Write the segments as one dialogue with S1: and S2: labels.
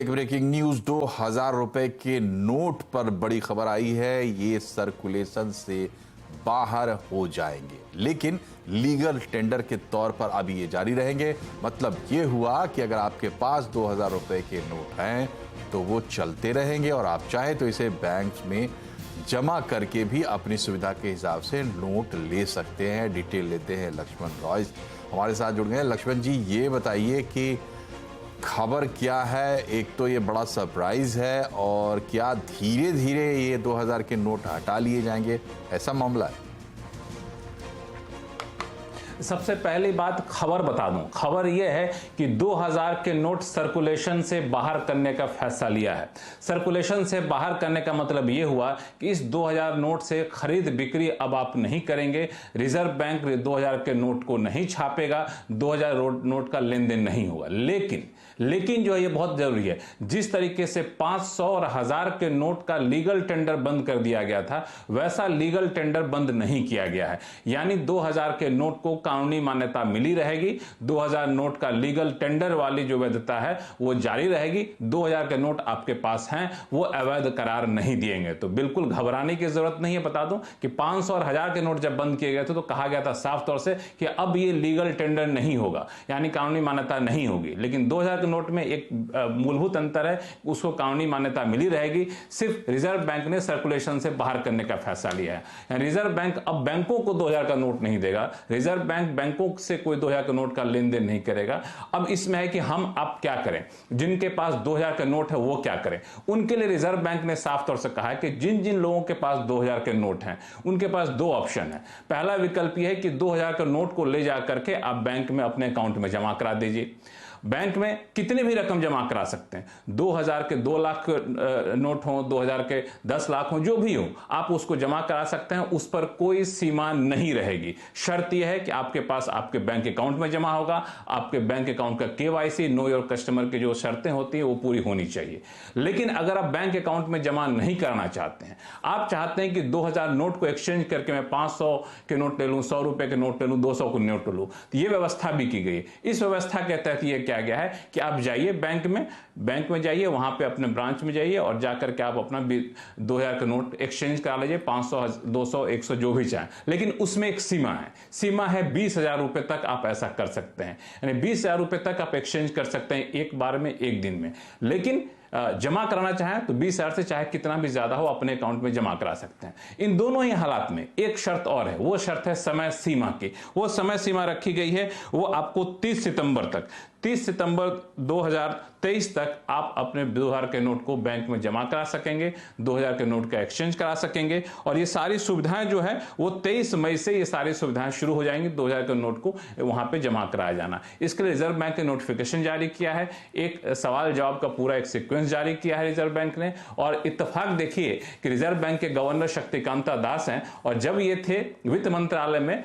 S1: एक breaking news, 2000 रुपए के नोट पर बड़ी खबर आई है। ये सर्कुलेशन से बाहर हो जाएंगे, लेकिन लीगल टेंडर के तौर पर अभी ये जारी रहेंगे। मतलब ये हुआ कि अगर आपके पास 2000 रुपए के नोट हैं तो वो चलते रहेंगे और आप चाहे तो इसे बैंक में जमा करके भी अपनी सुविधा के हिसाब से नोट ले सकते हैं। डिटेल लेते हैं लक्ष्मण रॉय हमारे साथ जुड़ गए। लक्ष्मण जी, ये बताइए कि खबर क्या है? एक तो ये बड़ा सरप्राइज है, और क्या धीरे धीरे ये 2000 के नोट हटा लिए जाएंगे, ऐसा मामला है?
S2: सबसे पहली बात खबर बता दूं। खबर यह है कि 2000 के नोट सर्कुलेशन से बाहर करने का फैसला लिया है। सर्कुलेशन से बाहर करने का मतलब यह हुआ कि इस 2000 नोट से खरीद बिक्री अब आप नहीं करेंगे। रिजर्व बैंक 2000 के नोट को नहीं छापेगा, 2000 नोट का लेन देन नहीं होगा। लेकिन जो है ये बहुत जरूरी है, जिस तरीके से 500 और 1000 के नोट का लीगल टेंडर बंद कर दिया गया था, वैसा लीगल टेंडर बंद नहीं किया गया है। यानी 2000 के नोट को कानूनी मान्यता मिली रहेगी। 2000 नोट का लीगल टेंडर वाली जो वैधता है वो जारी रहेगी। 2000 के नोट आपके पास हैं, वो अवैध करार नहीं दिएंगे। तो बिल्कुल घबराने की जरूरत नहीं है। बता दूं कि 500 और 1000 के नोट जब बंद किए गए थे तो कहा गया था साफ तौर से कि अब ये लीगल टेंडर नहीं होगा, यानी कानूनी मान्यता नहीं होगी। लेकिन 2000 के नोट में एक मूलभूत अंतर है, उसको कानूनी मान्यता मिली रहेगी। सिर्फ रिजर्व बैंक ने सर्कुलेशन से बाहर करने का फैसला लिया है। रिजर्व बैंक अब बैंकों को 2000 का नोट नहीं देगा। रिजर्व बैंक बैंकों से कोई 2000 के नोट का लेन देन नहीं करेगा। अब इसमें है कि हम आप क्या करें, जिनके पास 2000 के नोट है वो क्या करें। उनके लिए रिजर्व बैंक ने साफ तौर से कहा है कि जिन जिन लोगों के पास 2000 के नोट हैं उनके पास दो ऑप्शन है। पहला विकल्प यह है कि 2000 के नोट को ले जा करके आप बैंक में अपने अकाउंट में जमा करा दीजिए। बैंक में कितनी भी रकम जमा करा सकते हैं, 2000 के 2 लाख नोट हो, 2000 के 10 लाख हो, जो भी हो, आप उसको जमा करा सकते हैं। उस पर कोई सीमा नहीं रहेगी। शर्त यह है कि आपके पास आपके बैंक अकाउंट में जमा होगा। आपके बैंक अकाउंट का केवाईसी, नो योर कस्टमर की जो शर्तें होती हैं वो पूरी होनी चाहिए। लेकिन अगर आप बैंक अकाउंट में जमा नहीं करना चाहते हैं, आप चाहते हैं कि 2000 नोट को एक्सचेंज करके मैं 500 के नोट ले लूं, 100 रुपए के नोट ले लूं, 200 के नोट ले लूं, तो ये व्यवस्था भी की गई। इस व्यवस्था के तहत ये क्या गया है कि आप जाइए बैंक में जाइए, वहां पे अपने ब्रांच में जाइए और जाकर के आप अपना 2000 का नोट एक्सचेंज करा लीजिए, 500, 200, 100 जो भी चाहें। लेकिन उसमें एक सीमा है 20,000 रुपए तक आप ऐसा कर सकते हैं। यानी 20,000 रुपए तक आप एक्सचेंज कर सकते हैं एक बार में, एक दिन में। लेकिन जमा कराना चाहें तो 20,000 से चाहे कितना भी ज्यादा हो अपने अकाउंट में जमा करा सकते हैं। इन दोनों ही हालात में एक शर्त और है, वो शर्त है समय सीमा की। वो समय सीमा रखी गई है, वो आपको 30 सितंबर 2023 तक आप अपने 2000 के नोट को बैंक में जमा करा सकेंगे, 2000 के नोट का एक्सचेंज करा सकेंगे। और ये सारी सुविधाएं जो है वो 23 मई से ये सारी सुविधाएं शुरू हो जाएंगी। 2000 के नोट को वहां पे जमा कराया जाना, इसके लिए रिजर्व बैंक ने नोटिफिकेशन जारी किया है। एक सवाल जवाब का पूरा एक सीक्वेंस जारी किया है रिजर्व बैंक ने। और इत्तेफाक देखिए कि रिजर्व बैंक के गवर्नर शक्तिकांता दास हैं, और जब ये थे वित्त मंत्रालय में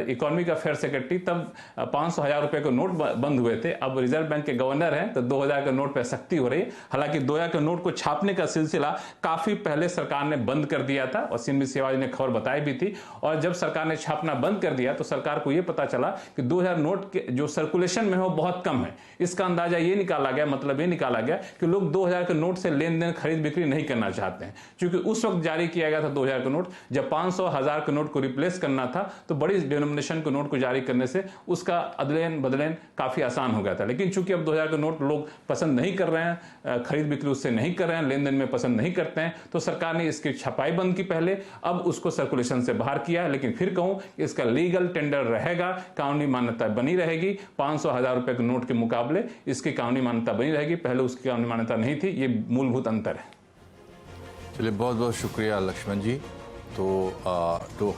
S2: इकोनॉमिक अफेयर सेक्रेटरी, तब 500, 1000 रुपए के नोट बंद हुए थे। अब रिजर्व बैंक के गवर्नर हैं तो 2000 के नोट पर सख्ती हो रही है। हालांकि 2000 के नोट को छापने का सिलसिला काफी पहले सरकार ने बंद कर दिया था, और सिंधी सेवाजी ने खबर बताई भी थी। और जब सरकार ने छापना बंद कर दिया तो सरकार को यह पता चला कि 2000 नोट के जो सर्कुलेशन में हो बहुत कम है। इसका अंदाजा ये निकाला गया, मतलब ये निकाला गया कि लोग 2000 के नोट से लेन देन, खरीद बिक्री नहीं करना चाहते हैं। क्योंकि उस वक्त जारी किया गया था 2000 के नोट, जब 500, 1000 के नोट को रिप्लेस करना था तो बड़ी डिनोमिनेशन के नोट को जारी करने से उसका अदलेन बदलेन काफी आसान हो गया था। लेकिन चूंकि अब 2000 के नोट लोग पसंद नहीं कर रहे हैं, खरीद बिक्री उससे नहीं कर रहे हैं, लेन देन में पसंद नहीं करते हैं, तो सरकार ने इसकी छपाई बंद की पहले, अब उसको सर्कुलेशन से बाहर किया है। लेकिन फिर कहूं, इसका लीगल टेंडर रहेगा, कानूनी मान्यता बनी रहेगी। 500, 1000 रुपए के नोट के मुकाबले इसकी कानूनी मान्यता बनी रहेगी। पहले उसकी कानूनी मान्यता नहीं थी। ये मूलभूत अंतर है।
S1: चलिए, बहुत बहुत शुक्रिया लक्ष्मण जी। तो